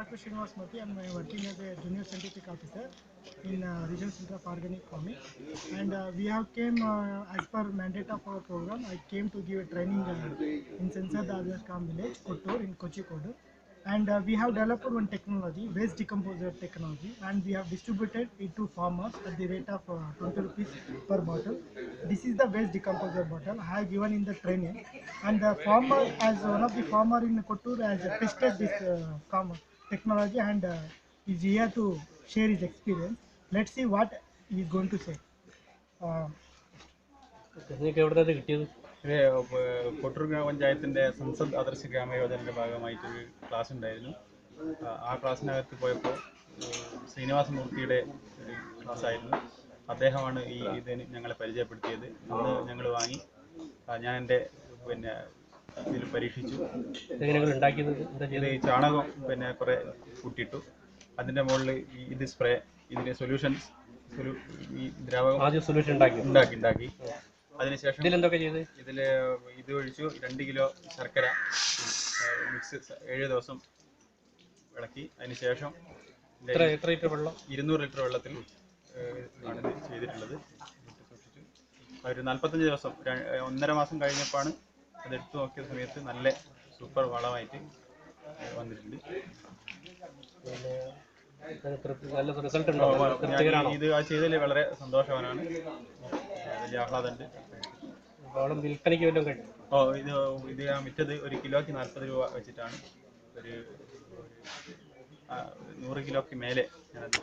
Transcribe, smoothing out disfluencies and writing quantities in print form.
Dr. Srinivas Murthy. I'm working as a junior scientific officer in Regional Center of Organic Farming, and we have came as per mandate of our program. I came to give a training in Sensor Dadastam village, Kottur in Kochikodu, and we have developed one technology, waste decomposer technology, and we have distributed it to farmers at the rate of 20 rupees per bottle. This is the waste decomposer bottle I have given in the training, and the farmer, as one of the farmer in Kottur, has tested this technology and is here to share his experience. Let's see what he is going to say. Kottoor ഗ്രാമപഞ്ചായത്തിൻ്റെ സംസദ് ആദർശ ഗ്രാമയോജനയുടെ ഭാഗമായിട്ടൊരു class ഉണ്ടായിരുന്നു. ആ ക്ലാസ്സിനകത്ത് പോയപ്പോൾ ശ്രീനിവാസ മൂർത്തിയുടെ ഒരു ക്ലാസ്സായിരുന്നു. അദ്ദേഹമാണ് ഇതിന് ഞങ്ങളെ പരിചയപ്പെടുത്തിയത്. അന്ന് ഞങ്ങൾ വാങ്ങി, ഞാൻ എൻ്റെ ഇതിൽ പരീക്ഷിച്ചു. ഇത് ചാണകം കുറേ കൂട്ടിയിട്ടു. അതിൻ്റെ മുകളിൽ ഇത് സ്പ്രേ, ഇതിൻ്റെ സൊല്യൂഷൻസ്, ഈ ദ്രാവകം സൊല്യൂഷൻ ഉണ്ടാക്കി. അതിനുശേഷം ഇതിൽ ഇത് ഒഴിച്ചു 2 കിലോ ശർക്കര മിക്സ് 7 ദിവസം ഇളക്കി. അതിനുശേഷം 200 ലിറ്റർ വെള്ളത്തിൽ ആണ് ഇത് ചെയ്തിട്ടുള്ളത്. സൂക്ഷിച്ചു ഒരു 45 ദിവസം, 1.5 മാസം കഴിഞ്ഞപ്പോഴാണ് അതെടുത്ത് നോക്കിയ സമയത്ത് നല്ല സൂപ്പർ വളമായിട്ട് വന്നിട്ടുണ്ട്. ഇത് ആ ചെയ്തതിൽ വളരെ സന്തോഷവാനാണ്, വലിയ ആഹ്ലാദമുണ്ട്. ഇത് ഞാൻ വിറ്റത് 1 കിലോയ്ക്ക് 40 രൂപ വെച്ചിട്ടാണ്. ഒരു 100 കിലോയ്ക്ക് മേലെ ഞാനത്.